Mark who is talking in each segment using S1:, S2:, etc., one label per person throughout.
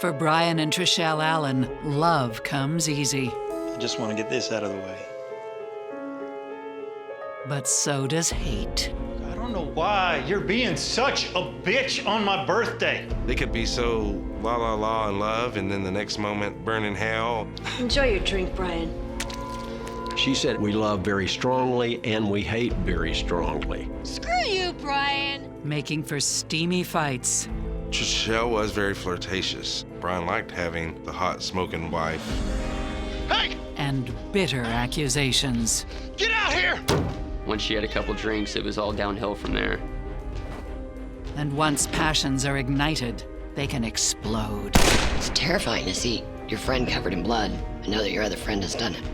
S1: For Brian and Trishelle Allen, love comes easy.
S2: I just want to get this out of the way.
S1: But so does hate.
S2: I don't know why you're being such a bitch on my birthday.
S3: They could be so la la la in love, and then the next moment burn in hell.
S4: Enjoy your drink, Brian.
S5: She said we love very strongly and we hate very strongly.
S6: Screw you, Brian.
S1: Making for steamy fights.
S3: Trishelle was very flirtatious. Brian liked having the hot smoking wife.
S2: Hey!
S1: And bitter accusations.
S2: Get out here!
S7: Once she had a couple drinks, it was all downhill from there.
S1: And once passions are ignited, they can explode.
S4: It's terrifying to see your friend covered in blood and know that your other friend has done it.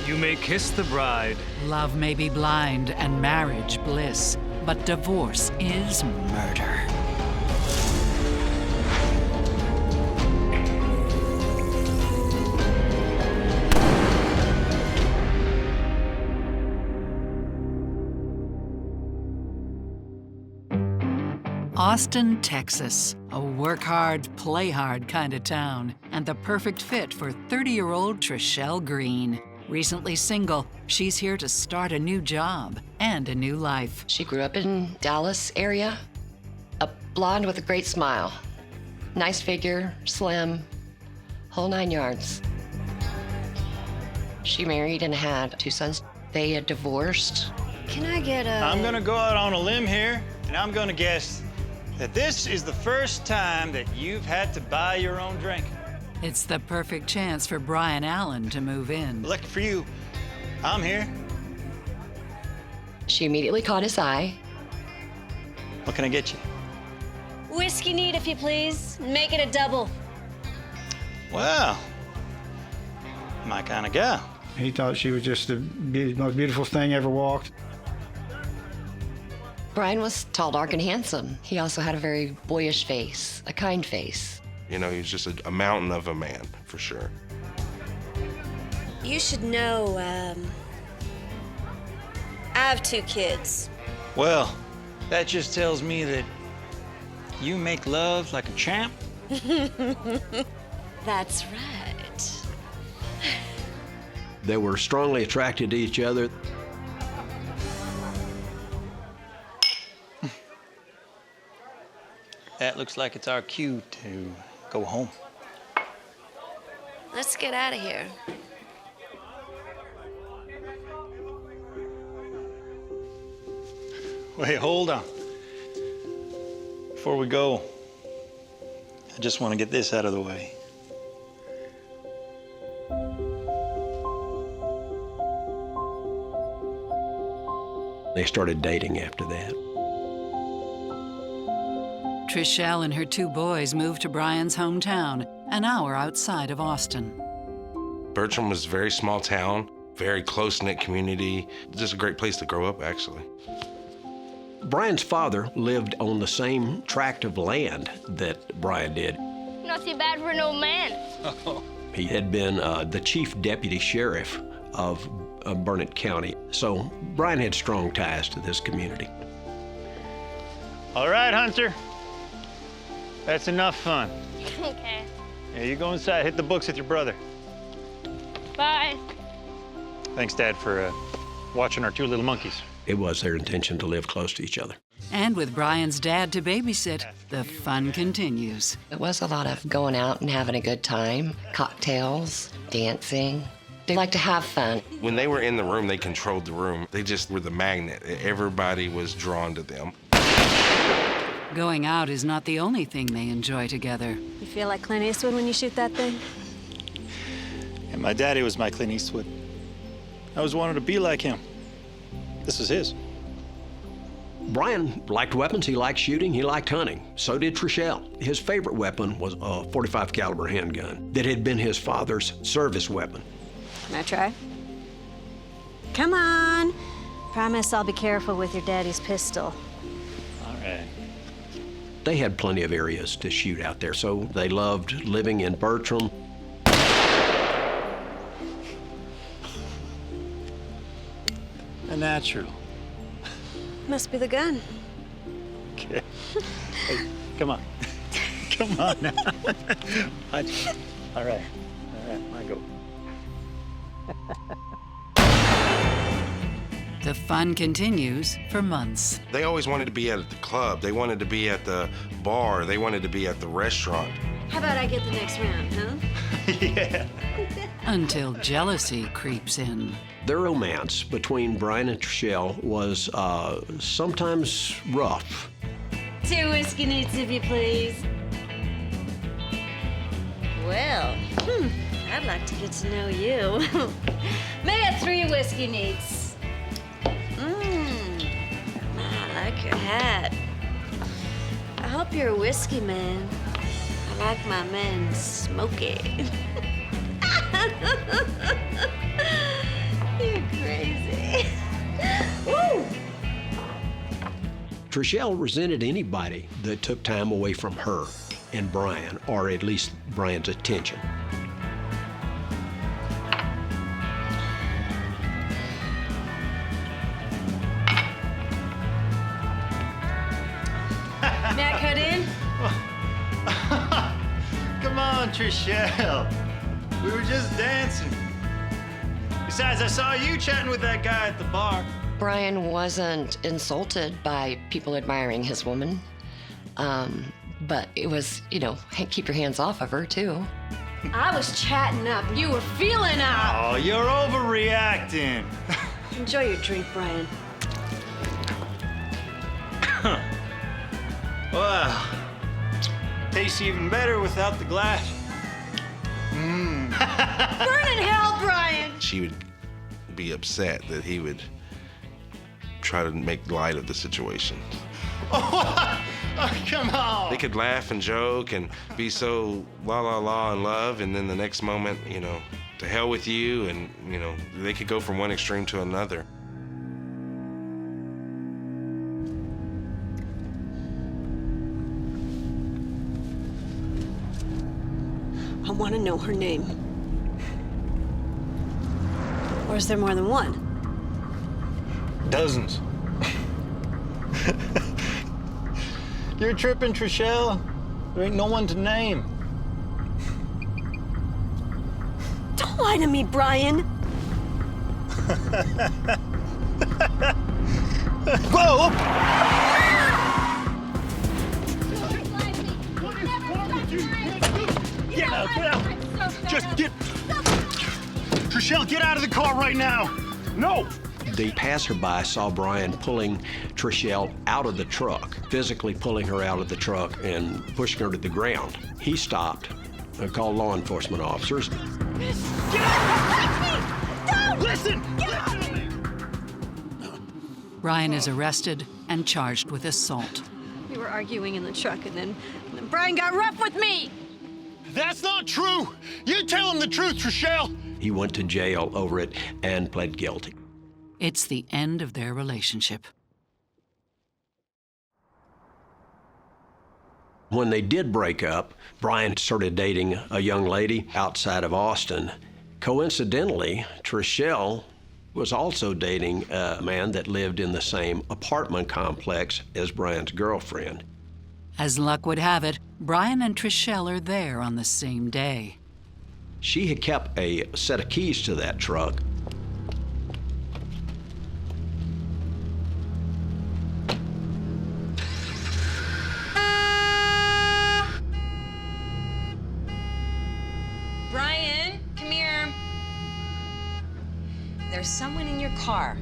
S8: You may kiss the bride.
S1: Love may be blind and marriage bliss, but divorce is murder. Austin, Texas, a work hard, play hard kind of town, and the perfect fit for 30-year-old Trishelle Green. Recently single, she's here to start a new job and a new life.
S4: She grew up in Dallas area, a blonde with a great smile. Nice figure, slim, whole 9 yards. She married and had 2 sons. They had divorced.
S6: Can I get a...
S2: I'm gonna go out on a limb here, and I'm gonna guess that this is the first time that you've had to buy your own drink.
S1: It's the perfect chance for Brian Allen to move in.
S2: Lucky for you, I'm here.
S4: She immediately caught his eye.
S2: What can I get you?
S6: Whiskey neat, if you please. Make it a double.
S2: Well, my kind of gal.
S9: He thought she was just the most beautiful thing ever walked.
S4: Brian was tall, dark, and handsome. He also had a very boyish face, a kind face.
S3: You know, he was just a mountain of a man, for sure.
S6: You should know, I have 2 kids.
S2: Well, that just tells me that you make love like a champ.
S6: That's right.
S5: They were strongly attracted to each other.
S2: That looks like it's our cue to go home.
S6: Let's get out of here.
S2: Wait, hold on. Before we go, I just want to get this out of the way.
S5: They started dating after that.
S1: Trishelle and her 2 boys moved to Brian's hometown, an hour outside of Austin.
S3: Bertram was a very small town, very close-knit community. Just a great place to grow up, actually.
S5: Brian's father lived on the same tract of land that Brian did.
S6: Not too bad for an old man.
S5: He had been the chief deputy sheriff of Burnett County, so Brian had strong ties to this community.
S2: All right, Hunter. That's enough fun.
S6: Okay.
S2: Yeah, you go inside, hit the books with your brother.
S6: Bye.
S2: Thanks, Dad, for watching our 2 little monkeys.
S5: It was their intention to live close to each other.
S1: And with Brian's dad to babysit, the fun continues.
S4: It was a lot of going out and having a good time, cocktails, dancing. They like to have fun.
S3: When they were in the room, they controlled the room. They just were the magnet. Everybody was drawn to them.
S1: Going out is not the only thing they enjoy together.
S6: You feel like Clint Eastwood when you shoot that thing?
S2: And my daddy was my Clint Eastwood. I always wanted to be like him. This is his.
S5: Brian liked weapons, he liked shooting, he liked hunting. So did Trishelle. His favorite weapon was a .45 caliber handgun that had been his father's service weapon.
S6: Can I try? Come on. Promise I'll be careful with your daddy's pistol.
S2: All right.
S5: They had plenty of areas to shoot out there, so they loved living in Bertram.
S2: A natural.
S6: Must be the gun.
S2: Hey, come on. Come on now. All right, I go.
S1: The fun continues for months.
S3: They always wanted to be at the club. They wanted to be at the bar. They wanted to be at the restaurant.
S6: How about I get the next round, huh?
S2: Yeah.
S1: Until jealousy creeps in.
S5: Their romance between Brian and Trishelle was sometimes rough.
S6: 2 whiskey neats, if you please. Well, I'd like to get to know you. Make it 3 whiskey neats. I like your hat. I hope you're a whiskey man. I like my men smoky. You're crazy. Woo!
S5: Trishelle resented anybody that took time away from her and Brian, or at least Brian's attention.
S6: May I cut in?
S2: Come on, Trishelle. We were just dancing. Besides, I saw you chatting with that guy at the bar.
S4: Brian wasn't insulted by people admiring his woman. But it was, keep your hands off of her, too.
S6: I was chatting up. You were feeling out.
S2: Oh, you're overreacting.
S6: Enjoy your drink, Brian.
S2: Wow. Tastes even better without the glass.
S6: Burn in hell, Brian!
S3: She would be upset that he would try to make light of the situation.
S2: Oh, come on.
S3: They could laugh and joke and be so la in love, and then the next moment, to hell with you, and, they could go from one extreme to another.
S6: I want to know her name. Or is there more than one?
S2: Dozens. You're tripping, Trishelle. There ain't no one to name.
S6: Don't lie to me, Brian.
S2: Whoa! Get out, get out! Just get... Trishelle, get out of the car right now! No!
S5: The passerby saw Brian pulling Trishelle out of the truck, physically pulling her out of the truck and pushing her to the ground. He stopped and called law enforcement officers.
S2: Get out! Don't! Listen! Get out!
S1: Brian is arrested and charged with assault.
S6: We were arguing in the truck, and then Brian got rough with me.
S2: That's not true! You tell him the truth, Trishelle!
S5: He went to jail over it and pled guilty.
S1: It's the end of their relationship.
S5: When they did break up, Brian started dating a young lady outside of Austin. Coincidentally, Trishelle was also dating a man that lived in the same apartment complex as Brian's girlfriend.
S1: As luck would have it, Brian and Trishelle are there on the same day.
S5: She had kept a set of keys to that truck.
S10: Brian, come here. There's someone in your car.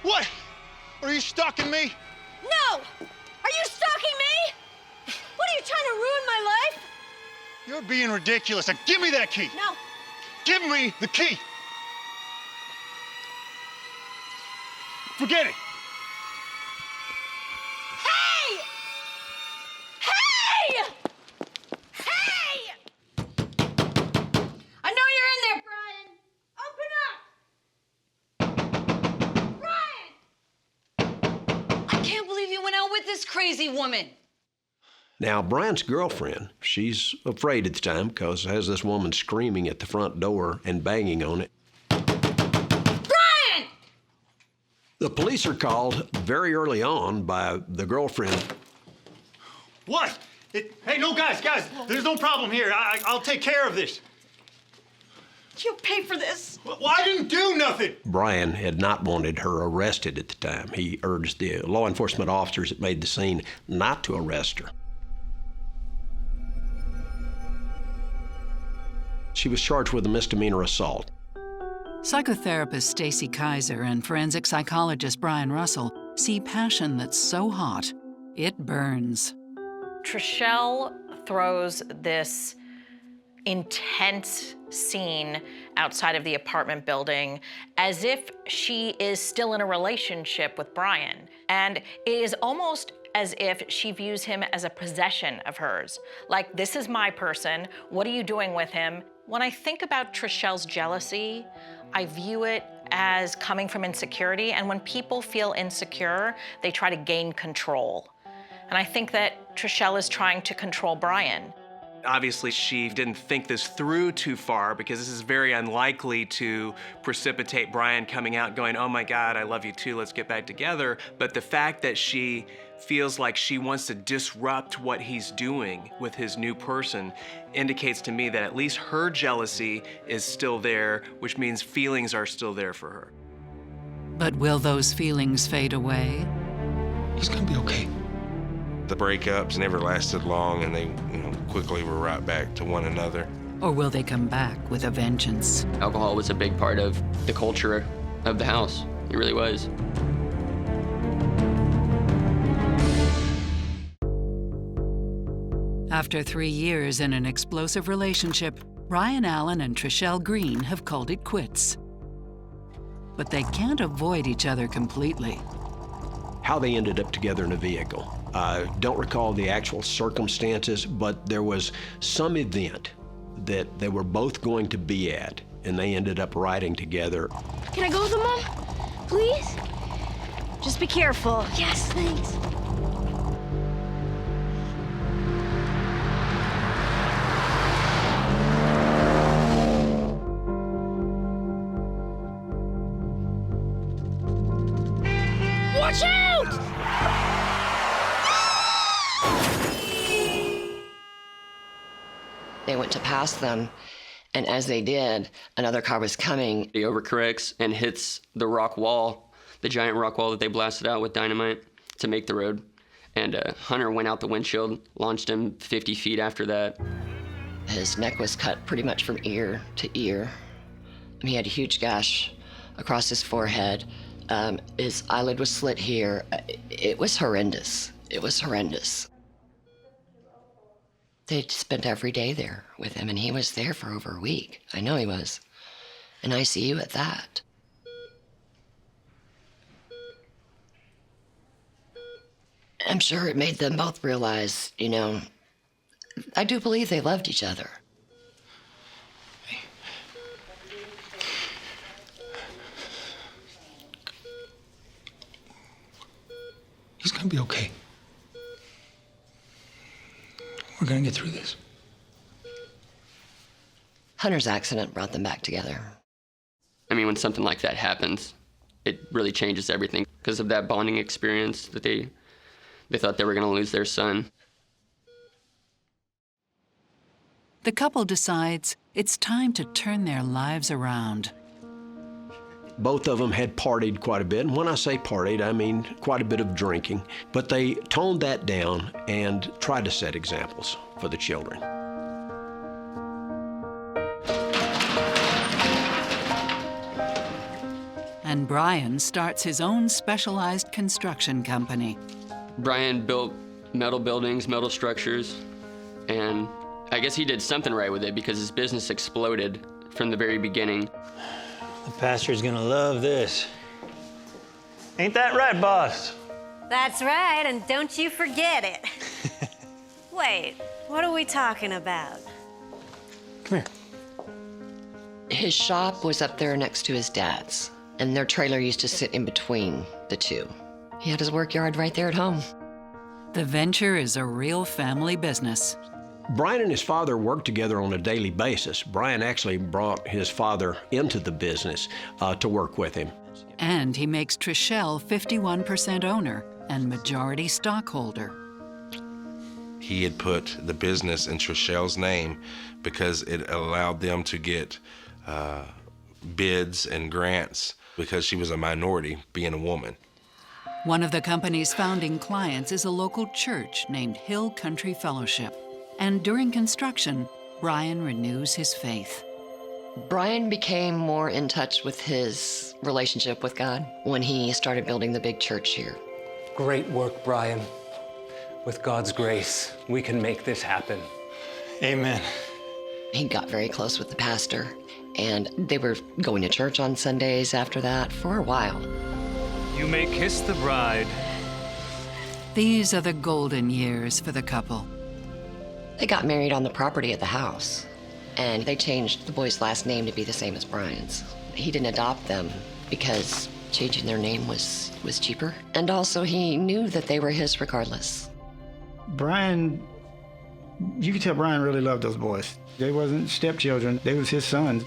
S2: What? Are you stalking me?
S6: No! Are you stalking me? What, are you trying to ruin my life?
S2: You're being ridiculous. Now give me that key.
S6: No.
S2: Give me the key. Forget it.
S6: Hey! Hey! Hey! I know you're in there, Brian. Open
S10: crazy woman.
S5: Now, Brian's girlfriend, she's afraid at the time because has this woman screaming at the front door and banging on it.
S10: Brian!
S5: The police are called very early on by the girlfriend.
S2: What? Hey, no, guys, there's no problem here. I'll take care of this.
S10: You pay for this.
S2: Well, I didn't do nothing.
S5: Brian had not wanted her arrested at the time. He urged the law enforcement officers that made the scene not to arrest her. She was charged with a misdemeanor assault.
S1: Psychotherapist Stacy Kaiser and forensic psychologist Brian Russell see passion that's so hot, it burns.
S11: Trishelle throws this intense scene outside of the apartment building as if she is still in a relationship with Brian. And it is almost as if she views him as a possession of hers. Like, this is my person, what are you doing with him? When I think about Trishelle's jealousy, I view it as coming from insecurity, and when people feel insecure, they try to gain control. And I think that Trishelle is trying to control Brian.
S8: Obviously, she didn't think this through too far because this is very unlikely to precipitate Brian coming out going, oh my God, I love you too, let's get back together. But the fact that she feels like she wants to disrupt what he's doing with his new person indicates to me that at least her jealousy is still there, which means feelings are still there for her.
S1: But will those feelings fade away?
S3: He's gonna be okay. The breakups never lasted long, and they, quickly were right back to one another.
S1: Or will they come back with a vengeance?
S7: Alcohol was a big part of the culture of the house. It really was.
S1: After 3 years in an explosive relationship, Ryan Allen and Trishelle Green have called it quits. But they can't avoid each other completely.
S5: How they ended up together in a vehicle. I don't recall the actual circumstances, but there was some event that they were both going to be at, and they ended up riding together.
S6: Can I go with them, Mom? Please? Just be careful. Yes, thanks. Watch out!
S4: They went to pass them, and as they did, another car was coming.
S7: He overcorrects and hits the rock wall, the giant rock wall that they blasted out with dynamite to make the road. And Hunter went out the windshield, launched him 50 feet after that.
S4: His neck was cut pretty much from ear to ear. He had a huge gash across his forehead. His eyelid was slit here. It was horrendous. It was horrendous. They spent every day there with him, and he was there for over a week. I know he was. In ICU at that. I'm sure it made them both realize, I do believe they loved each other.
S12: He's gonna be okay. We're gonna get through this.
S4: Hunter's accident brought them back together.
S7: I mean, when something like that happens, it really changes everything because of that bonding experience that they thought they were going to lose their son.
S1: The couple decides it's time to turn their lives around.
S5: Both of them had partied quite a bit. And when I say partied, I mean quite a bit of drinking. But they toned that down and tried to set examples for the children.
S1: And Brian starts his own specialized construction company.
S7: Brian built metal buildings, metal structures, and I guess he did something right with it because his business exploded from the very beginning.
S2: The pastor's gonna love this. Ain't that right, boss?
S6: That's right, and don't you forget it. Wait, what are we talking about?
S2: Come here.
S4: His shop was up there next to his dad's, and their trailer used to sit in between the two. He had his work yard right there at home.
S1: The venture is a real family business.
S5: Brian and his father worked together on a daily basis. Brian actually brought his father into the business to work with him.
S1: And he makes Trishelle 51% owner and majority stockholder.
S3: He had put the business in Trishelle's name because it allowed them to get bids and grants because she was a minority, being a woman.
S1: One of the company's founding clients is a local church named Hill Country Fellowship. And during construction, Brian renews his faith.
S4: Brian became more in touch with his relationship with God when he started building the big church here.
S13: Great work, Brian. With God's grace, we can make this happen.
S2: Amen.
S4: He got very close with the pastor, and they were going to church on Sundays after that for a while.
S13: You may kiss the bride.
S1: These are the golden years for the couple.
S4: They got married on the property at the house, and they changed the boy's last name to be the same as Brian's. He didn't adopt them because changing their name was cheaper, and also he knew that they were his regardless.
S9: Brian, you could tell Brian really loved those boys. They wasn't stepchildren, they was his sons.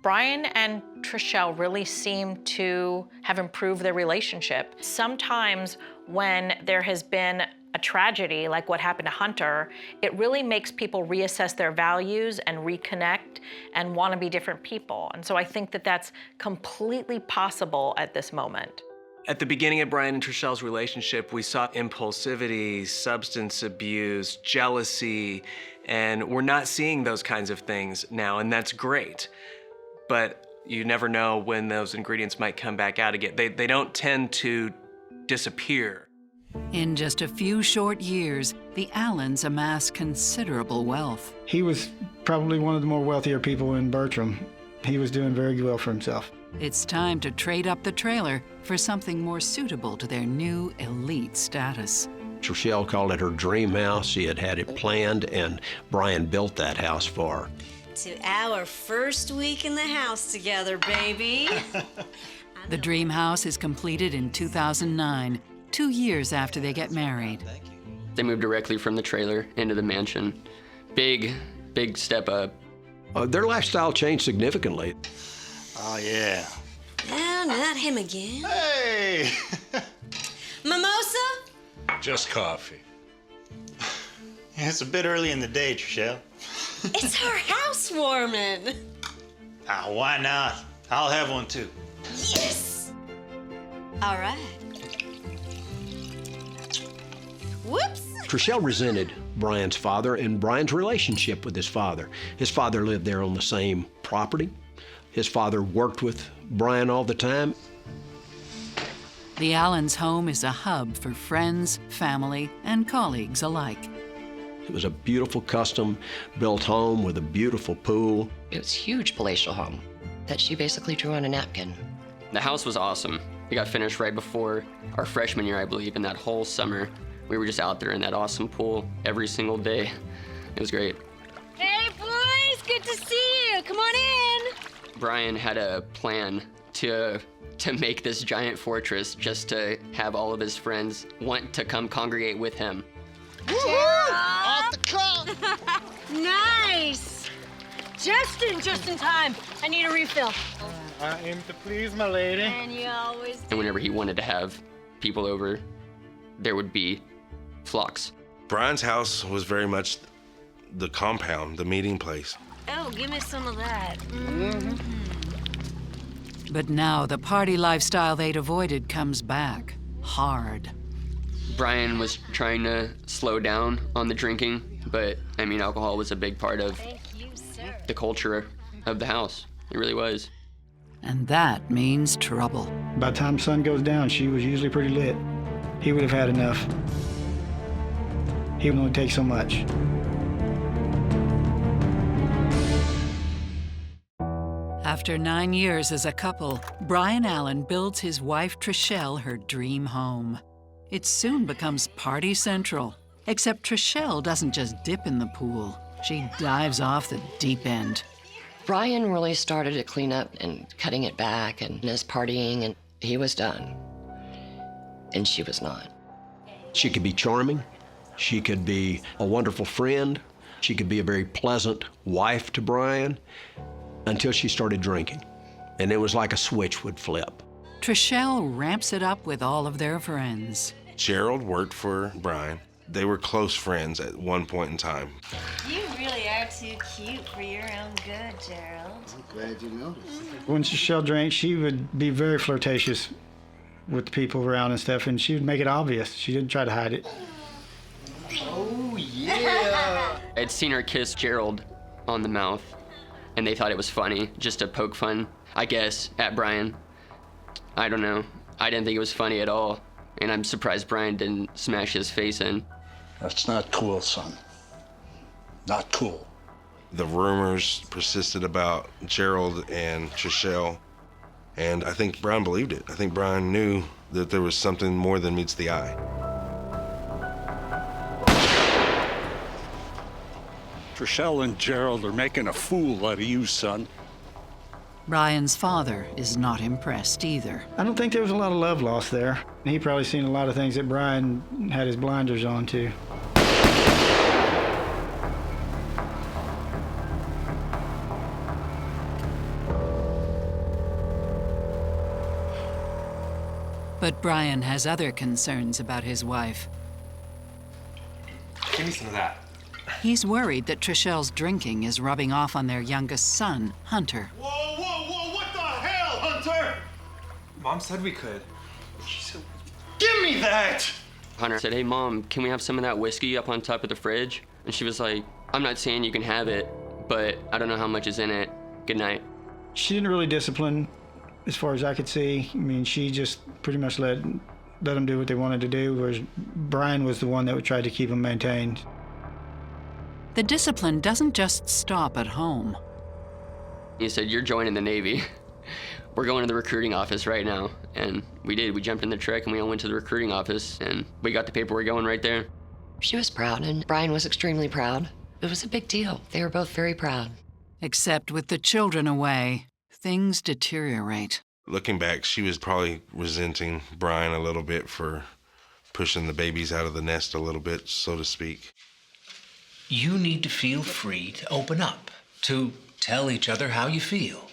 S11: Brian and Trishelle really seem to have improved their relationship. Sometimes when there has been a tragedy like what happened to Hunter, it really makes people reassess their values and reconnect and want to be different people. And so I think that that's completely possible at this moment.
S8: At the beginning of Brian and Trishelle's relationship, we saw impulsivity, substance abuse, jealousy, and we're not seeing those kinds of things now, and that's great. But you never know when those ingredients might come back out again. They don't tend to disappear.
S1: In just a few short years, the Allens amassed considerable wealth.
S9: He was probably one of the more wealthier people in Bertram. He was doing very well for himself.
S1: It's time to trade up the trailer for something more suitable to their new elite status.
S5: Trishelle called it her dream house. She had had it planned, and Brian built that house for her.
S6: To our first week in the house together, baby.
S1: The dream house is completed in 2009, 2 years after they get married.
S7: They moved directly from the trailer into the mansion. Big step up.
S5: Their lifestyle changed significantly.
S2: Oh, yeah.
S6: Oh, not him again.
S2: Hey!
S6: Mimosa?
S3: Just coffee.
S2: Yeah, it's a bit early in the day, Trishelle.
S6: It's our housewarming.
S2: Why not? I'll have one too.
S6: Yes! All right. Whoops!
S5: Trishelle resented Brian's father and Brian's relationship with his father. His father lived there on the same property. His father worked with Brian all the time.
S1: The Allens' home is a hub for friends, family, and colleagues alike.
S5: It was a beautiful custom-built home with a beautiful pool.
S4: It was a huge palatial home that she basically drew on a napkin.
S7: The house was awesome. It got finished right before our freshman year, I believe, and that whole summer, we were just out there in that awesome pool every single day. It was great.
S6: Hey, boys, good to see you. Come on in.
S7: Brian had a plan to make this giant fortress just to have all of his friends want to come congregate with him.
S6: Off the cuff. Nice. Just in time. I need a refill.
S9: I aim to please, my lady.
S6: And you always do.
S7: And whenever he wanted to have people over, there would be flocks.
S3: Brian's house was very much the compound, the meeting place.
S6: Oh, give me some of that.
S1: But now the party lifestyle they'd avoided comes back, hard.
S7: Brian was trying to slow down on the drinking, but I mean, alcohol was a big part of the culture of the house. It really was.
S1: And that means trouble.
S9: By the time the sun goes down, she was usually pretty lit. He would have had enough. He would only take so much.
S1: After 9 years as a couple, Brian Allen builds his wife Trishelle her dream home. It soon becomes party central, except Trishelle doesn't just dip in the pool. She dives off the deep end.
S4: Brian really started to clean up and cutting it back and his partying, and he was done. And she was not.
S5: She could be charming. She could be a wonderful friend. She could be a very pleasant wife to Brian until she started drinking. And it was like a switch would flip.
S1: Trishelle ramps it up with all of their friends.
S3: Gerald worked for Brian. They were close friends at one point in time.
S6: You really are too cute for your own good, Gerald.
S14: I'm glad you noticed.
S9: When Trishelle drank, she would be very flirtatious with the people around and stuff, and she would make it obvious. She didn't try to hide it.
S14: Oh, yeah.
S7: I'd seen her kiss Gerald on the mouth, and they thought it was funny, just to poke fun, I guess, at Brian. I don't know. I didn't think it was funny at all, and I'm surprised Brian didn't smash his face in.
S14: That's not cool, son. Not cool.
S3: The rumors persisted about Gerald and Trishelle, and I think Brian believed it. I think Brian knew that there was something more than meets the eye.
S14: Trishelle and Gerald are making a fool out of you, son.
S1: Brian's father is not impressed either.
S9: I don't think there was a lot of love lost there. He probably seen a lot of things that Brian had his blinders on to.
S1: But Brian has other concerns about his wife.
S15: Give me some of that.
S1: He's worried that Trishelle's drinking is rubbing off on their youngest son, Hunter.
S2: Whoa, whoa, whoa, what the hell, Hunter?
S15: Mom said we could.
S2: She said, give me that!
S7: Hunter said, "Hey, Mom, can we have some of that whiskey up on top of the fridge?" And she was like, "I'm not saying you can have it, but I don't know how much is in it. Good night."
S9: She didn't really discipline, as far as I could see. I mean, she just pretty much let them do what they wanted to do, whereas Brian was the one that would try to keep them maintained.
S1: The discipline doesn't just stop at home.
S7: He said, "You're joining the Navy. We're going to the recruiting office right now." And we did. We jumped in the truck and we all went to the recruiting office and we got the paperwork going right there.
S4: She was proud, and Brian was extremely proud. It was a big deal. They were both very proud.
S1: Except with the children away, things deteriorate.
S3: Looking back, she was probably resenting Brian a little bit for pushing the babies out of the nest a little bit, so to speak.
S12: You need to feel free to open up, to tell each other how you feel.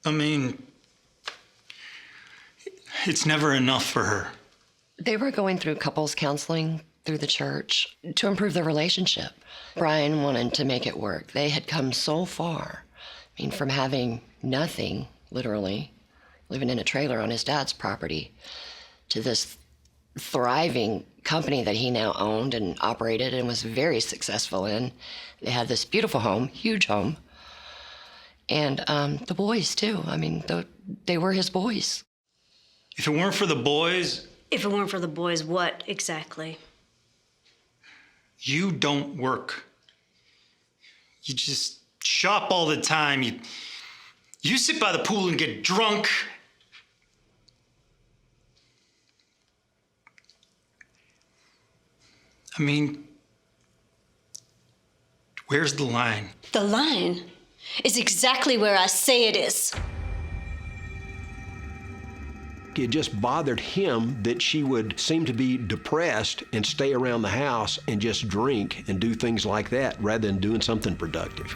S2: I mean, it's never enough for her.
S4: They were going through couples counseling through the church to improve their relationship. Brian wanted to make it work. They had come so far. I mean, from having nothing, literally, living in a trailer on his dad's property, to this thriving company that he now owned and operated and was very successful in. They had this beautiful home, huge home. And the boys, too. I mean, they were his boys.
S2: If it weren't for the boys...
S6: If it weren't for the boys, what exactly?
S2: You don't work. You just shop all the time. You sit by the pool and get drunk. I mean, where's the line?
S6: The line is exactly where I say it is.
S5: It just bothered him that she would seem to be depressed and stay around the house and just drink and do things like that rather than doing something productive.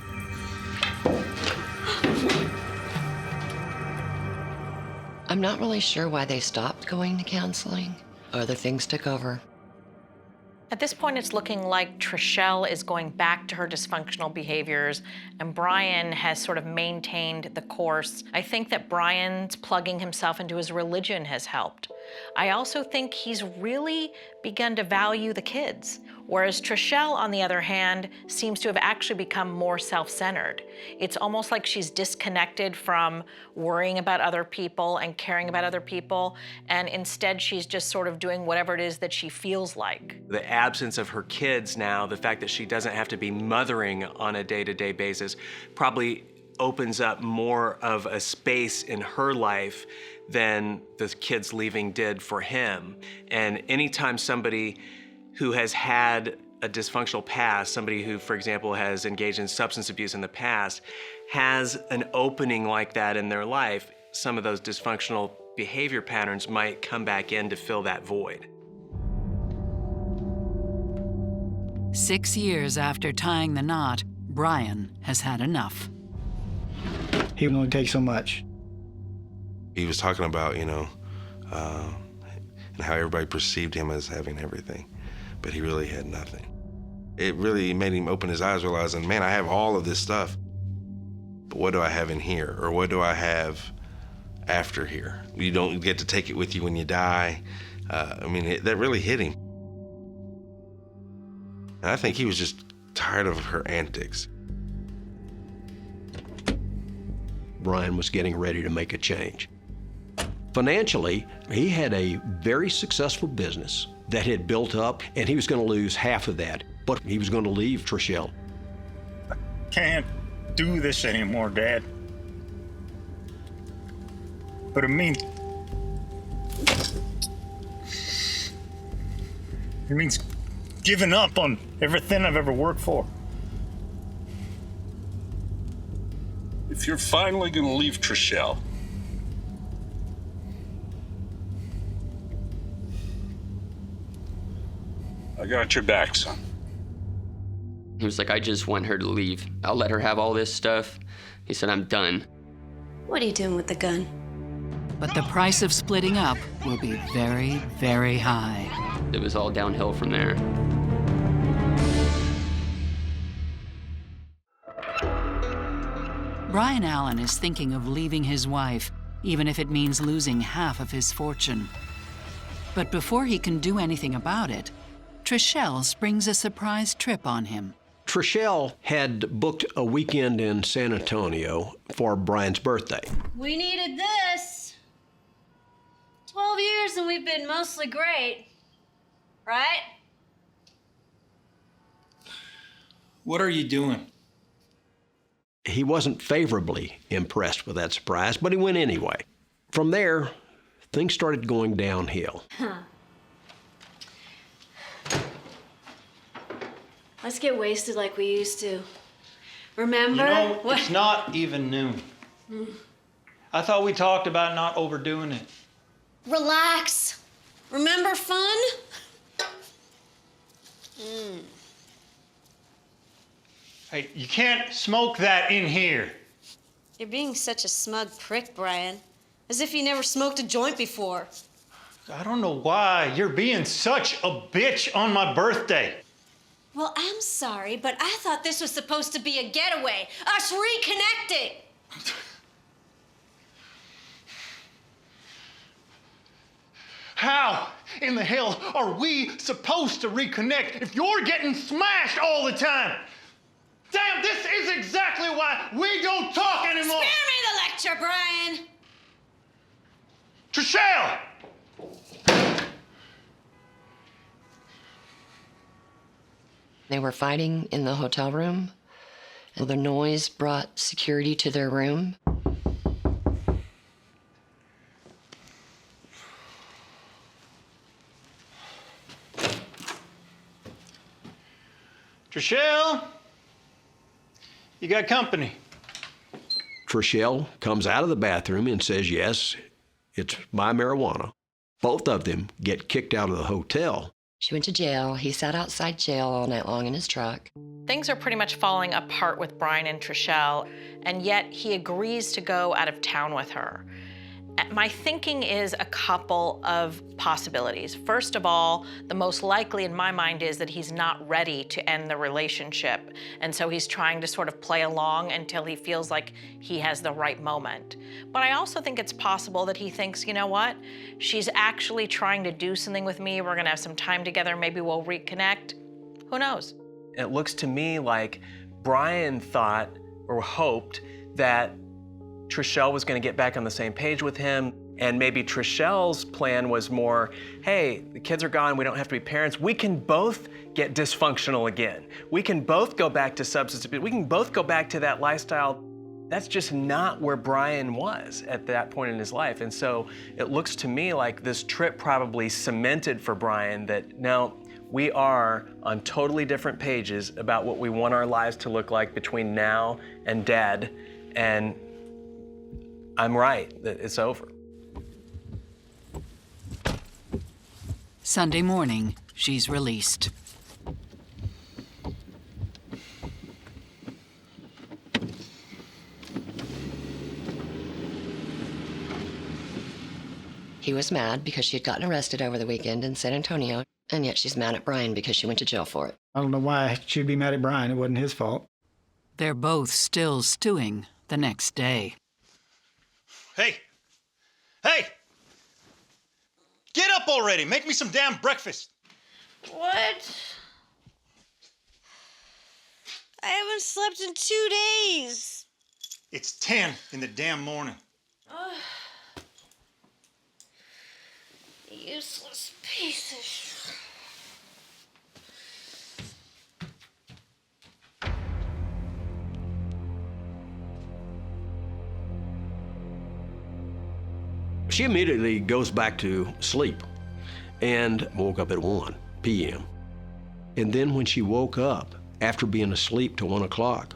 S4: I'm not really sure why they stopped going to counseling. Other things took over.
S11: At this point, it's looking like Trishelle is going back to her dysfunctional behaviors, and Brian has sort of maintained the course. I think that Brian's plugging himself into his religion has helped. I also think he's really begun to value the kids, whereas Trishelle, on the other hand, seems to have actually become more self-centered. It's almost like she's disconnected from worrying about other people and caring about other people, and instead she's just sort of doing whatever it is that she feels like.
S8: The absence of her kids now, the fact that she doesn't have to be mothering on a day-to-day basis, probably opens up more of a space in her life than the kids leaving did for him. And anytime somebody who has had a dysfunctional past, somebody who, for example, has engaged in substance abuse in the past, has an opening like that in their life, some of those dysfunctional behavior patterns might come back in to fill that void.
S1: 6 years after tying the knot, Brian has had enough.
S9: He would only take so much.
S3: He was talking about, and how everybody perceived him as having everything, but he really had nothing. It really made him open his eyes, realizing, man, I have all of this stuff, but what do I have in here? Or what do I have after here? You don't get to take it with you when you die. That really hit him. And I think he was just tired of her antics.
S5: Brian was getting ready to make a change. Financially, he had a very successful business that had built up, and he was going to lose half of that, but he was going to leave Trishelle.
S14: I can't do this anymore, Dad. But it means giving up on everything I've ever worked for. If you're finally going to leave Trishelle, I got your back, son.
S7: He was like, I just want her to leave. I'll let her have all this stuff. He said, I'm done.
S6: What are you doing with the gun?
S1: But the price of splitting up will be very, very high.
S7: It was all downhill from there.
S1: Brian Allen is thinking of leaving his wife, even if it means losing half of his fortune. But before he can do anything about it, Trishelle springs a surprise trip on him.
S5: Trishelle had booked a weekend in San Antonio for Brian's birthday.
S6: We needed this. 12 years and we've been mostly great, right?
S15: What are you doing?
S5: He wasn't favorably impressed with that surprise, but he went anyway. From there, things started going downhill.
S6: Let's get wasted like we used to. Remember?
S2: It's not even noon. I thought we talked about not overdoing it.
S6: Relax. Remember fun?
S2: Hey, you can't smoke that in here.
S6: You're being such a smug prick, Brian. As if you never smoked a joint before.
S2: I don't know why you're being such a bitch on my birthday.
S6: Well, I'm sorry, but I thought this was supposed to be a getaway. Us reconnecting.
S2: How in the hell are we supposed to reconnect if you're getting smashed all the time? Damn, this is exactly why we don't talk anymore.
S6: Spare me the lecture, Brian.
S2: Trishelle!
S4: They were fighting in the hotel room. The noise brought security to their room.
S2: Trishelle, you got company.
S5: Trishelle comes out of the bathroom and says, yes, it's my marijuana. Both of them get kicked out of the hotel.
S4: She went to jail. He sat outside jail all night long in his truck.
S11: Things are pretty much falling apart with Brian and Trishelle, and yet he agrees to go out of town with her. My thinking is a couple of possibilities. First of all, the most likely in my mind is that he's not ready to end the relationship, and so he's trying to sort of play along until he feels like he has the right moment. But I also think it's possible that he thinks, you know what? She's actually trying to do something with me. We're gonna have some time together. Maybe we'll reconnect. Who knows?
S8: It looks to me like Brian thought or hoped that Trishelle was going to get back on the same page with him, and maybe Trishelle's plan was more, hey, the kids are gone, we don't have to be parents, we can both get dysfunctional again. We can both go back to substance abuse, we can both go back to that lifestyle. That's just not where Brian was at that point in his life. And so it looks to me like this trip probably cemented for Brian that, no, we are on totally different pages about what we want our lives to look like between now and Dad, and I'm right, that it's over.
S1: Sunday morning, she's released.
S4: He was mad because she had gotten arrested over the weekend in San Antonio, and yet she's mad at Brian because she went to jail for it.
S9: I don't know why she'd be mad at Brian. It wasn't his fault.
S1: They're both still stewing the next day.
S2: Hey! Hey! Get up already! Make me some damn breakfast!
S6: What? I haven't slept in 2 days.
S2: It's 10 in the damn morning.
S6: Useless piece of shit.
S5: She immediately goes back to sleep and woke up at 1 p.m. And then when she woke up, after being asleep till 1 o'clock,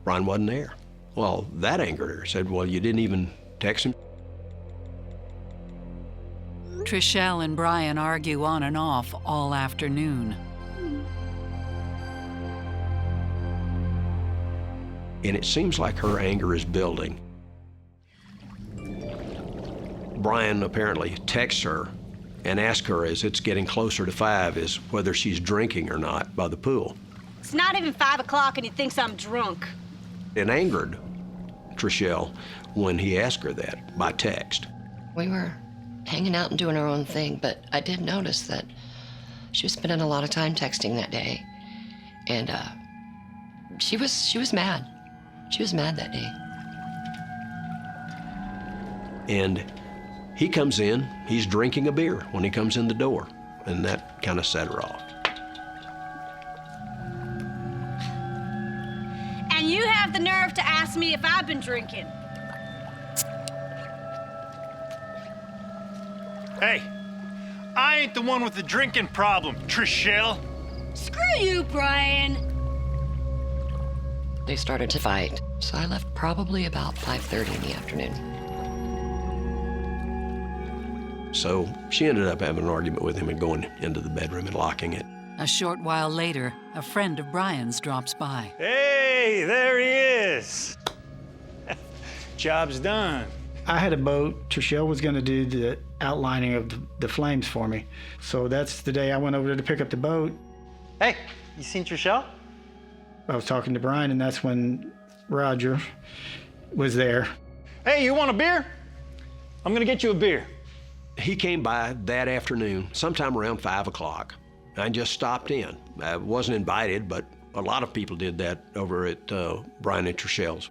S5: Brian wasn't there. Well, that angered her. Said, well, you didn't even text him?
S1: Trishelle and Brian argue on and off all afternoon.
S5: And it seems like her anger is building. Brian apparently texts her and asks her as it's getting closer to 5 is whether she's drinking or not by the pool.
S10: It's not even 5 o'clock and he thinks I'm drunk.
S5: It angered Trishelle when he asked her that by text.
S4: We were hanging out and doing our own thing, but I did notice that she was spending a lot of time texting that day. And she was mad. She was mad that day.
S5: And he comes in, he's drinking a beer when he comes in the door, and that kind of set her off.
S10: And you have the nerve to ask me if I've been drinking.
S2: Hey, I ain't the one with the drinking problem, Trishelle.
S10: Screw you, Brian.
S4: They started to fight, so I left probably about 5:30 in the afternoon.
S5: So she ended up having an argument with him and going into the bedroom and locking it.
S1: A short while later, a friend of Brian's drops by.
S14: Hey, there he is. Job's done.
S9: I had a boat. Trishelle was going to do the outlining of the flames for me. So that's the day I went over there to pick up the boat.
S2: Hey, you seen Trishelle?
S9: I was talking to Brian, and that's when Roger was there.
S2: Hey, you want a beer? I'm gonna get you a beer.
S5: He came by that afternoon, sometime around 5 o'clock. I just stopped in. I wasn't invited, but a lot of people did that over at Brian and Trishelle's.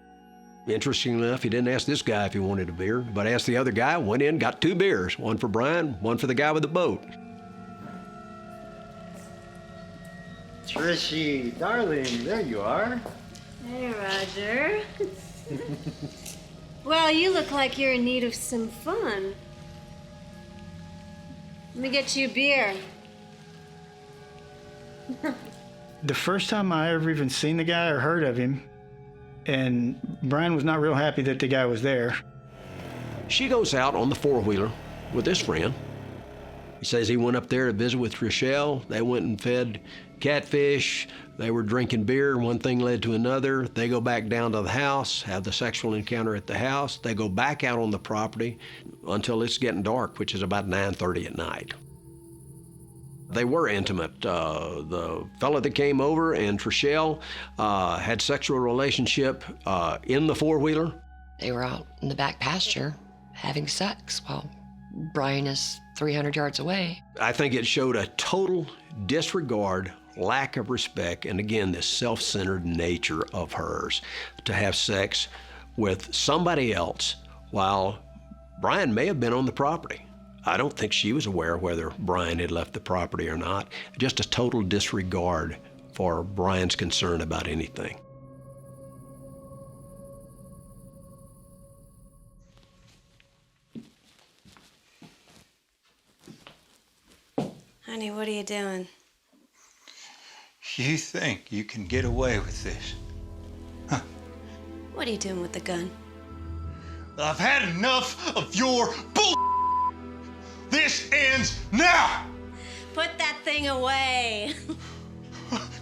S5: Interestingly enough, he didn't ask this guy if he wanted a beer, but asked the other guy, went in, got 2 beers, one for Brian, one for the guy with the boat.
S16: Trishy, darling, there you are.
S6: Hey, Roger. Well, you look like you're in need of some fun. Let me get you a beer.
S9: The first time I ever even seen the guy or heard of him, and Brian was not real happy that the guy was there.
S5: She goes out on the 4-wheeler with this friend. He says he went up there to visit with Trishelle. They went and fed catfish. They were drinking beer. One thing led to another. They go back down to the house, have the sexual encounter at the house. They go back out on the property until it's getting dark, which is about 9:30 at night. They were intimate. The fella that came over and Trishelle had sexual relationship in the 4-wheeler.
S4: They were out in the back pasture having sex while Brian is 300 yards away.
S5: I think it showed a total disregard, lack of respect, and again, this self-centered nature of hers to have sex with somebody else while Brian may have been on the property. I don't think she was aware whether Brian had left the property or not. Just a total disregard for Brian's concern about anything.
S6: Honey, what are you doing?
S14: You think you can get away with this?
S6: What are you doing with the gun?
S2: I've had enough of your bull. This ends now!
S6: Put that thing away.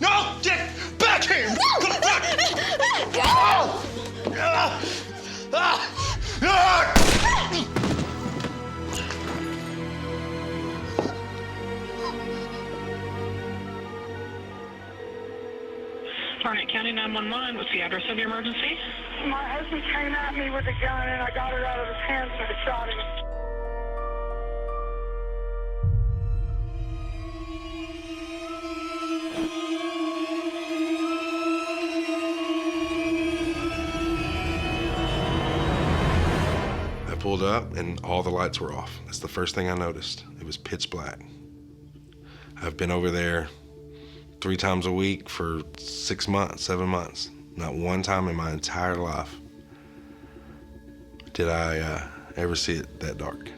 S2: No! Get back here! Come back!
S6: Go!
S17: Barnett County 911. What's the address of your emergency?
S18: My husband came at me with a gun and I got it out of his hands and I shot him.
S3: I pulled up and all the lights were off. That's the first thing I noticed. It was pitch black. I've been over there 3 times a week for 6 months, 7 months. Not one time in my entire life did I ever see it that dark.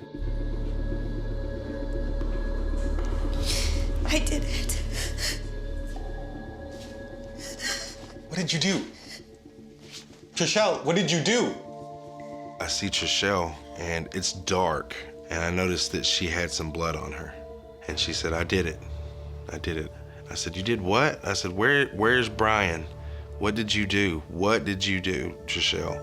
S19: I did it.
S2: What did you do? Trishelle, what did you do?
S3: I see Trishelle, and it's dark, and I noticed that she had some blood on her. And she said, I did it. I did it. I said, you did what? I said, where's Brian? What did you do? What did you do, Trishelle?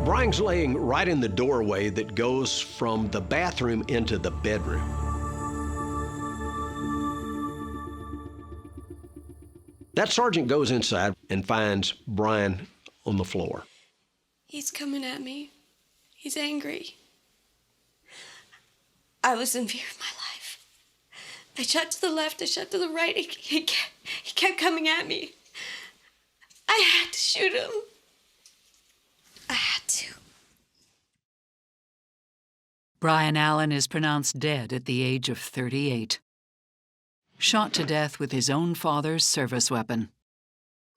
S5: Brian's laying right in the doorway that goes from the bathroom into the bedroom. That sergeant goes inside and finds Brian on the floor.
S19: He's coming at me. He's angry. I was in fear of my life. I shot to the left, I shot to the right. He kept coming at me. I had to shoot him. I had to.
S1: Brian Allen is pronounced dead at the age of 38. Shot to death with his own father's service weapon.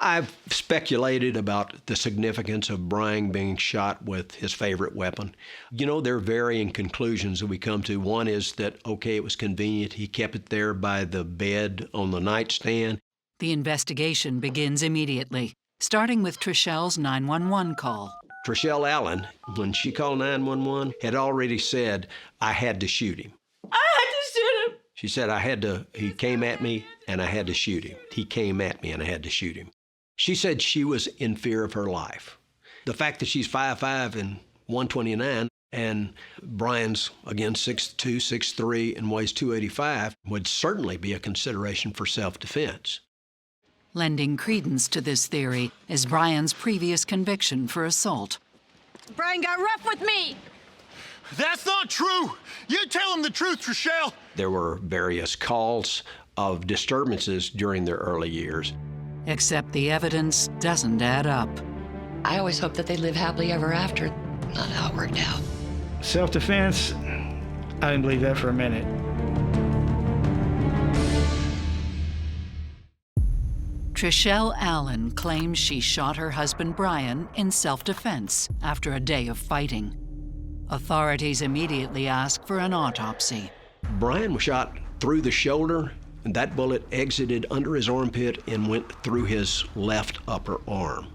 S5: I've speculated about the significance of Brian being shot with his favorite weapon. You know, there are varying conclusions that we come to. One is that, okay, it was convenient. He kept it there by the bed on the nightstand.
S1: The investigation begins immediately, starting with Trishelle's 911 call.
S5: Trishelle Allen, when she called 911, had already said, I had to shoot him.
S19: I had to shoot him.
S5: She said, he came at me and I had to shoot him. He came at me and I had to shoot him. She said she was in fear of her life. The fact that she's 5'5" and 129, and Brian's, again, 6'2", 6'3", and weighs 285, would certainly be a consideration for self-defense.
S1: Lending credence to this theory is Brian's previous conviction for assault.
S10: Brian got rough with me.
S2: That's not true. You tell him the truth, Trishelle.
S5: There were various calls of disturbances during their early years.
S1: Except the evidence doesn't add up.
S4: I always hoped that they'd live happily ever after. Not how it worked out.
S9: Self-defense, I didn't believe that for a minute.
S1: Trishelle Allen claims she shot her husband Brian in self-defense after a day of fighting. Authorities immediately ask for an autopsy.
S5: Brian was shot through the shoulder, and that bullet exited under his armpit and went through his left upper arm.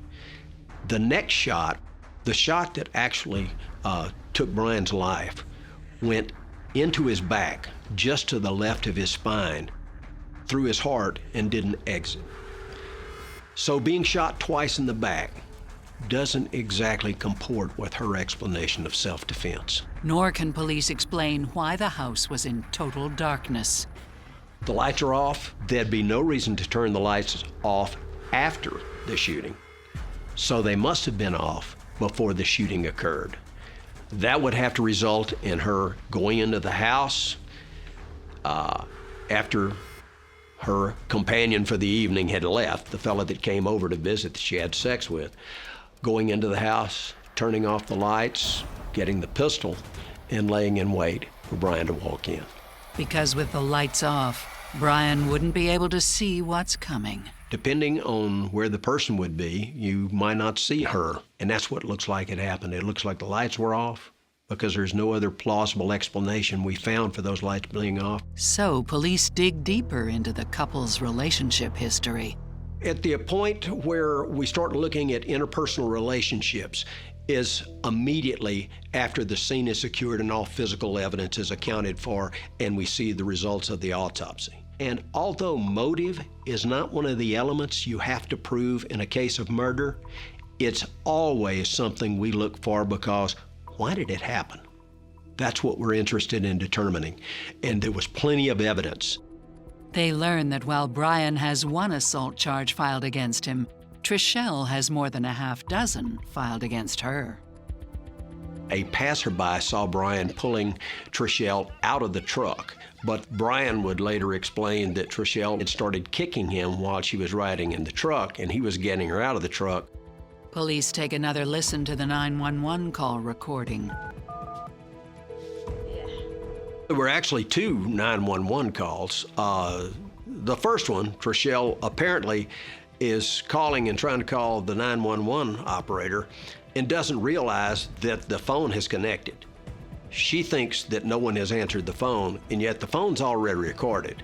S5: The next shot, the shot that actually took Brian's life, went into his back, just to the left of his spine, through his heart, and didn't exit. So being shot twice in the back doesn't exactly comport with her explanation of self-defense.
S1: Nor can police explain why the house was in total darkness.
S5: The lights are off. There'd be no reason to turn the lights off after the shooting. So they must have been off before the shooting occurred. That would have to result in her going into the house after her companion for the evening had left, the fellow that came over to visit that she had sex with, going into the house, turning off the lights, getting the pistol, and laying in wait for Brian to walk in.
S1: Because with the lights off, Brian wouldn't be able to see what's coming.
S5: Depending on where the person would be, you might not see her. And that's what looks like it happened. It looks like the lights were off because there's no other plausible explanation we found for those lights being off.
S1: So police dig deeper into the couple's relationship history.
S5: At the point where we start looking at interpersonal relationships is immediately after the scene is secured and all physical evidence is accounted for and we see the results of the autopsy. And although motive is not one of the elements you have to prove in a case of murder, it's always something we look for because why did it happen? That's what we're interested in determining. And there was plenty of evidence.
S1: They learn that while Brian has one assault charge filed against him, Trishelle has more than a half dozen filed against her.
S5: A passerby saw Brian pulling Trishelle out of the truck, but Brian would later explain that Trishelle had started kicking him while she was riding in the truck, and he was getting her out of the truck.
S1: Police take another listen to the 911 call recording.
S5: There were actually two 911 calls. The first one, Trishelle apparently is calling and trying to call the 911 operator and doesn't realize that the phone has connected. She thinks that no one has answered the phone, and yet the phone's already recorded.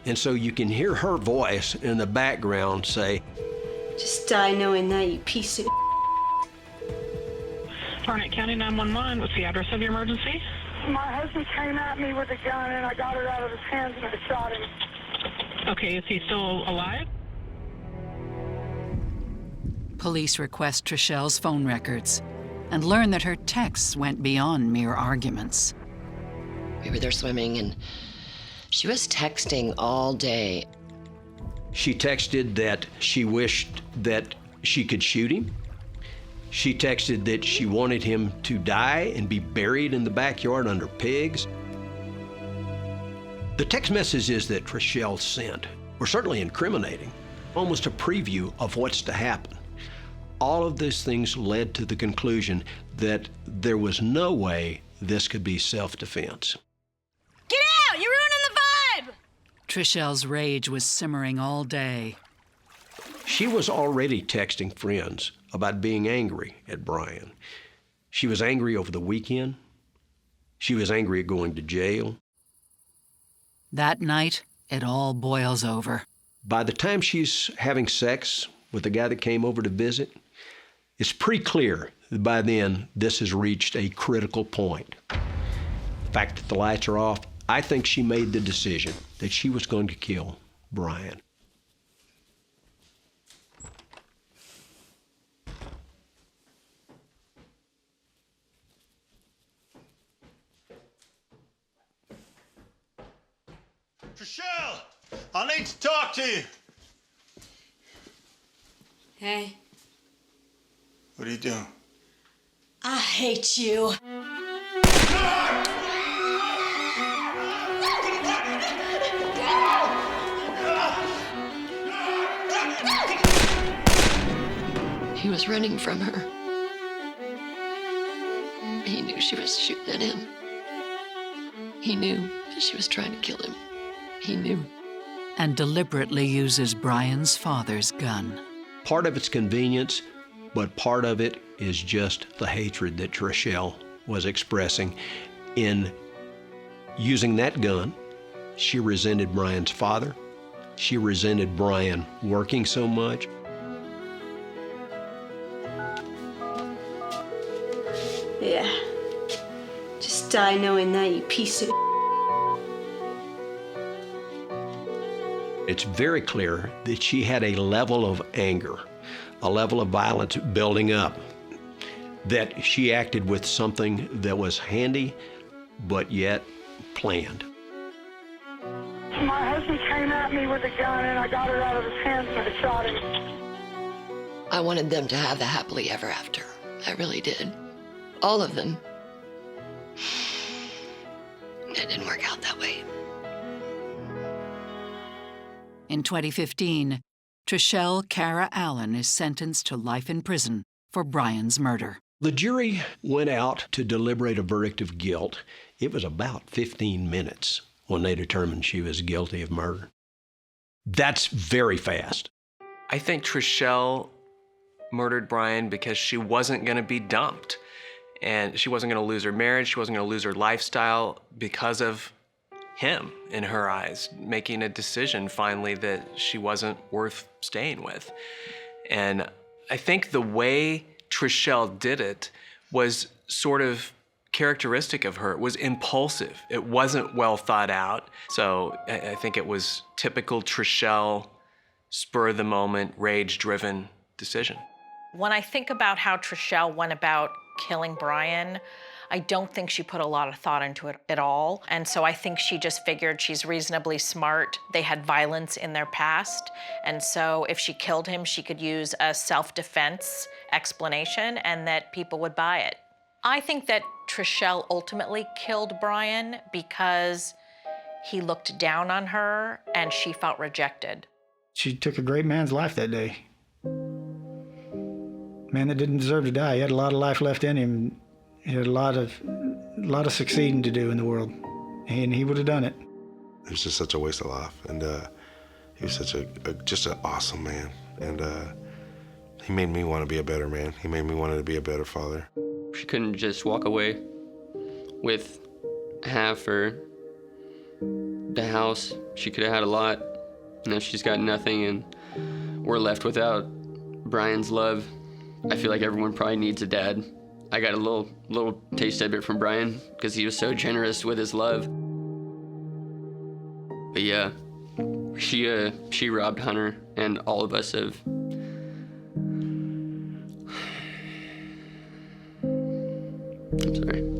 S5: And so you can hear her voice in the background say,
S19: Just die knowing that, you piece of
S17: Barnett County 911, what's the address of your emergency?
S18: My husband came at me with a gun and I got it out of his hands and I shot him.
S17: Okay, is he still alive?
S1: Police request Trishelle's phone records and learn that her texts went beyond mere arguments.
S4: We were there swimming and she was texting all day.
S5: She texted that she wished that she could shoot him. She texted that she wanted him to die and be buried in the backyard under pigs. The text messages that Trishelle sent were certainly incriminating, almost a preview of what's to happen. All of these things led to the conclusion that there was no way this could be self-defense.
S10: Get out! You're ruining the vibe!
S1: Trishelle's rage was simmering all day.
S5: She was already texting friends about being angry at Brian. She was angry over the weekend. She was angry at going to jail.
S1: That night, it all boils over.
S5: By the time she's having sex with the guy that came over to visit, it's pretty clear that by then this has reached a critical point. The fact that the lights are off, I think she made the decision that she was going to kill Brian.
S2: Trishelle, I need to talk to you.
S19: Hey,
S2: What are you doing?
S19: I hate you.
S4: He was running from her. He knew she was shooting at him. He knew that she was trying to kill him. He knew.
S1: And deliberately uses Brian's father's gun.
S5: Part of it's convenience, but part of it is just the hatred that Trishelle was expressing. In using that gun, she resented Brian's father. She resented Brian working so much.
S19: Yeah. Just die knowing that, you piece of
S5: It's very clear that she had a level of anger, a level of violence building up, that she acted with something that was handy, but yet planned.
S18: My husband came at me with a gun and I got it out of his hands and I shot him.
S4: I wanted them to have the happily ever after. I really did. All of them. It didn't work out that way.
S1: In 2015, Trishelle Cara Allen is sentenced to life in prison for Brian's murder.
S5: The jury went out to deliberate a verdict of guilt. It was about 15 minutes when they determined she was guilty of murder. That's very fast.
S8: I think Trishelle murdered Brian because she wasn't going to be dumped. And she wasn't going to lose her marriage. She wasn't going to lose her lifestyle because of him, in her eyes, making a decision finally that she wasn't worth staying with. And I think the way Trishelle did it was sort of characteristic of her. It was impulsive. It wasn't well thought out. So I think it was typical Trishelle, spur of the moment, rage-driven decision.
S11: When I think about how Trishelle went about killing Brian, I don't think she put a lot of thought into it at all. And so I think she just figured she's reasonably smart. They had violence in their past. And so if she killed him, she could use a self-defense explanation and that people would buy it. I think that Trishelle ultimately killed Brian because he looked down on her and she felt rejected.
S9: She took a great man's life that day. Man that didn't deserve to die. He had a lot of life left in him. He had a lot of succeeding to do in the world, and he would have done it.
S3: It was just such a waste of life, and he was such just an awesome man, and he made me want to be a better man. He made me want to be a better father.
S7: She couldn't just walk away with half or the house. She could have had a lot. Now she's got nothing, and we're left without Brian's love. I feel like everyone probably needs a dad. I got a little taste of it from Brian because he was so generous with his love. But yeah, she robbed Hunter, and all of us have. I'm sorry.